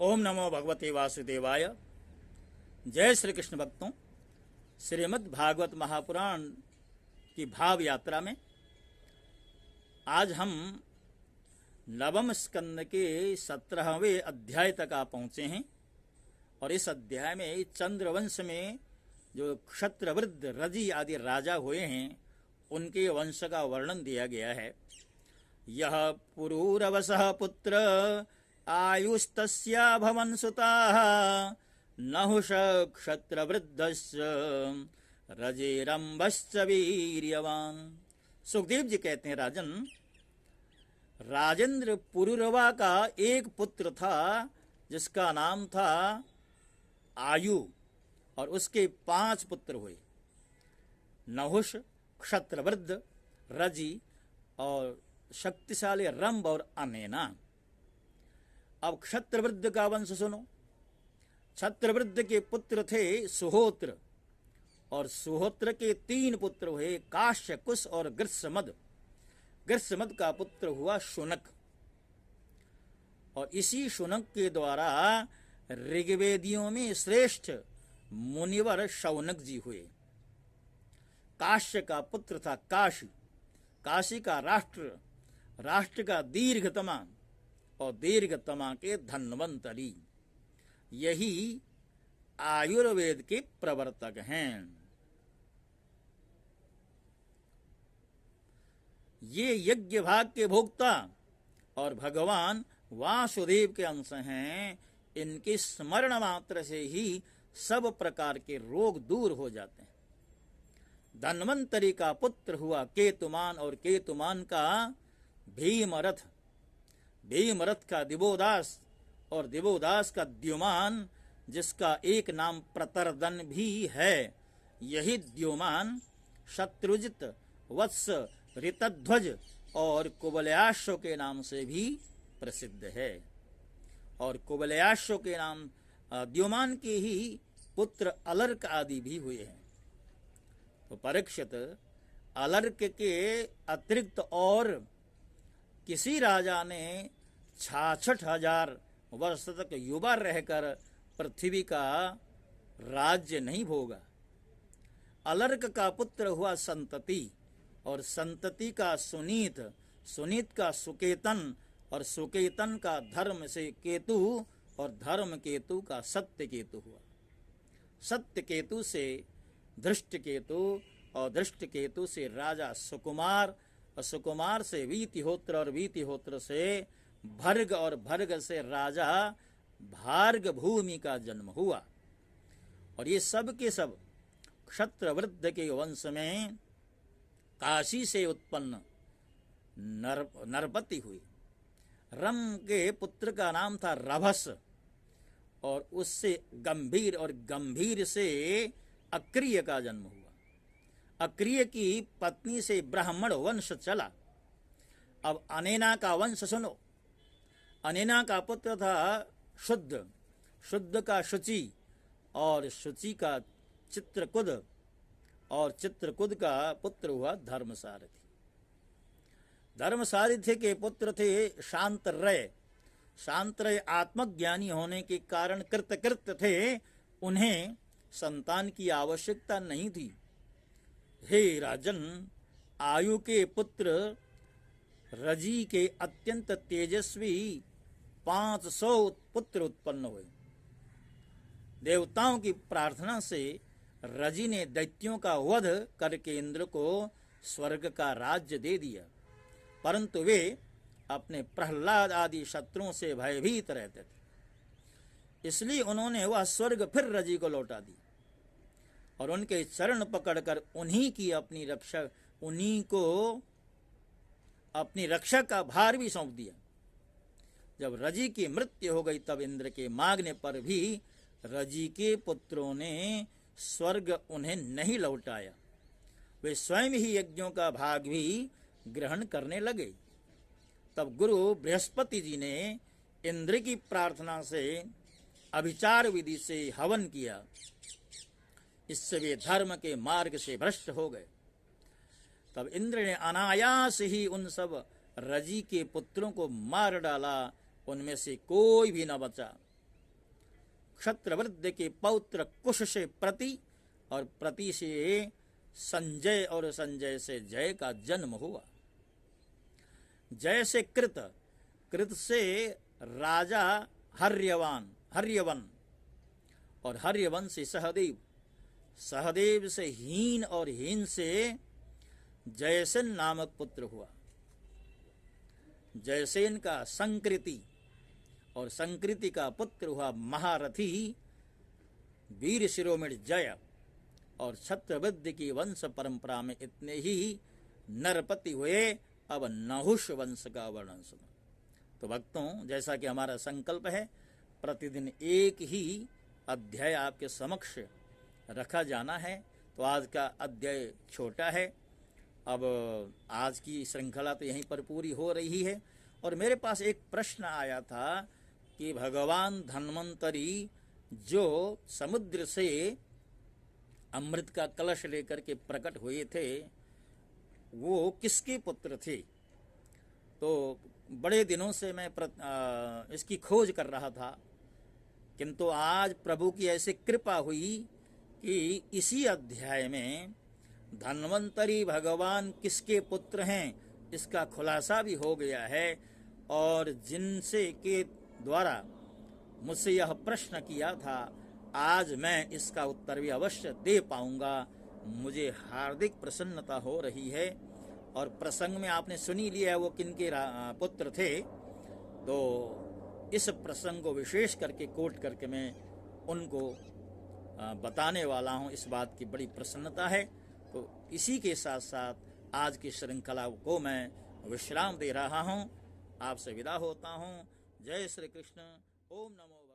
ओम नमो भगवते वासुदेवाय। जय श्री कृष्ण भक्तों, श्रीमद् भागवत महापुराण की भाव यात्रा में आज हम नवम स्कंद के 17वें अध्याय तक आ पहुंचे हैं। और इस अध्याय में चंद्रवंश में जो क्षत्रवृद्ध रजी आदि राजा हुए हैं उनके वंश का वर्णन दिया गया है। यह पुरूरवसः पुत्र आयुस्तस्या भवन सुताः नहुष क्षत्रवृद्धस्य रजेरंबश्च वीर्यवान। सुखदेव जी कहते हैं, राजन, राजेंद्र पुरूरवा का एक पुत्र था जिसका नाम था आयु, और उसके 5 पुत्र हुए, नहुष, क्षत्रवृद्ध, रजी और शक्तिशाली रंभ और अनेना। अब क्षत्रवृद्ध का वंश सुनो। क्षत्रवृद्ध के पुत्र थे सुहोत्र, और सुहोत्र के 3 पुत्र हुए, काश्य, कुश और गृत्समद। गृत्समद का पुत्र हुआ शुनक, और इसी शुनक के द्वारा ऋग्वेदियों में श्रेष्ठ मुनिवर शौनक जी हुए। काश्य का पुत्र था काशी, काशी का राष्ट्र, राष्ट्र का दीर्घतमा, और दीर्घतमा के धन्वंतरी। यही आयुर्वेद के प्रवर्तक हैं। ये यज्ञ भाग के भोक्ता और भगवान वासुदेव के अंश हैं। इनके स्मरण मात्र से ही सब प्रकार के रोग दूर हो जाते हैं। धन्वंतरी का पुत्र हुआ केतुमान, और केतुमान का भीमरथ, भीमरथ का दिवोदास, और दिवोदास का द्युमान, जिसका एक नाम प्रतरदन भी है। यही द्युमान शत्रुजित, वत्स, ऋतध्वज और कुबलयाश्व के नाम से भी प्रसिद्ध है। और कुबलयाश्व के नाम द्युमान के ही पुत्र अलर्क आदि भी हुए हैं। तो परीक्षित, अलर्क के अतिरिक्त और किसी राजा ने 66,000 वर्ष तक युवा रहकर पृथ्वी का राज्य नहीं भोगा। अलर्क का पुत्र हुआ संतति, और संतति का सुनीत, सुनीत का सुकेतन, और सुकेतन का धर्म से केतु, और धर्म केतु का सत्य केतु हुआ। सत्य केतु से धृष्ट केतु, और धृष्ट केतु से राजा सुकुमार, और सुकुमार से वीतिहोत्र, और वीतिहोत्र से भर्ग, और भर्ग से राजा भार्ग भूमि का जन्म हुआ। और ये सब के सब क्षत्रवृद्ध के वंश में काशी से उत्पन्न नरपति हुई। रम के पुत्र का नाम था रभस, और उससे गंभीर, और गंभीर से अक्रिय का जन्म हुआ। अक्रिय की पत्नी से ब्राह्मण वंश चला। अब अनेना का वंश सुनो। अनेना का पुत्र था शुद्ध, शुद्ध का शुचि, और शुचि का चित्रकुद, और चित्रकुद का पुत्र हुआ धर्मसारथी। धर्मसारथी के पुत्र थे शांतरय। शांतरय आत्मज्ञानी होने के कारण कृतकृत्य थे, उन्हें संतान की आवश्यकता नहीं थी। हे राजन, आयु के पुत्र रजी के अत्यंत तेजस्वी 500 पुत्र उत्पन्न हुए। देवताओं की प्रार्थना से रजी ने दैत्यों का वध करके इंद्र को स्वर्ग का राज्य दे दिया, परंतु वे अपने प्रहलाद आदि शत्रुओं से भयभीत रहते थे। इसलिए उन्होंने वह स्वर्ग फिर रजी को लौटा दी, और उनके चरण पकड़कर उन्हीं की अपनी रक्षा, उन्हीं को अपनी रक्षा का भार भी सौंप दिया। जब रजी की मृत्यु हो गई, तब इंद्र के मांगने पर भी रजी के पुत्रों ने स्वर्ग उन्हें नहीं लौटाया। वे स्वयं ही यज्ञों का भाग भी ग्रहण करने लगे। तब गुरु बृहस्पति जी ने इंद्र की प्रार्थना से अभिचार विधि से हवन किया। इससे वे धर्म के मार्ग से भ्रष्ट हो गए। तब इंद्र ने अनायास ही उन सब रजी के पुत्रों को मार डाला, उनमें से कोई भी न बचा। क्षत्रवृद्ध के पौत्र कुश से प्रति और प्रति से संजय और संजय से जय का जन्म हुआ। जय से कृत, कृत से राजा हर्यवन और हर्यवन से सहदेव, सहदेव से हीन और हीन से जयसेन नामक पुत्र हुआ। जयसेन का संकृति और संकृति का पुत्र हुआ महारथी वीर शिरोमणि जय। और छत्रवृद्ध की वंश परंपरा में इतने ही नरपति हुए। अब नहुष वंश का वर्णन सुनो। तो भक्तों, जैसा कि हमारा संकल्प है, प्रतिदिन एक ही अध्याय आपके समक्ष रखा जाना है। तो आज का अध्याय छोटा है। अब आज की श्रृंखला तो यहीं पर पूरी हो रही है। और मेरे पास एक प्रश्न आया था कि भगवान धन्वंतरी जो समुद्र से अमृत का कलश लेकर के प्रकट हुए थे, वो किसके पुत्र थे? तो बड़े दिनों से मैं इसकी खोज कर रहा था, किंतु आज प्रभु की ऐसी कृपा हुई कि इसी अध्याय में धन्वंतरी भगवान किसके पुत्र हैं इसका खुलासा भी हो गया है। और जिनसे के द्वारा मुझसे यह प्रश्न किया था, आज मैं इसका उत्तर भी अवश्य दे पाऊंगा। मुझे हार्दिक प्रसन्नता हो रही है। और प्रसंग में आपने सुनी लिया वो किनके पुत्र थे, तो इस प्रसंग को विशेष करके कोट करके मैं उनको बताने वाला हूं। इस बात की बड़ी प्रसन्नता है। तो इसी के साथ साथ आज की श्रृंखला को मैं विश्राम दे रहा हूं। आपसे विदा होता हूं। जय श्री कृष्ण। ओम नमो।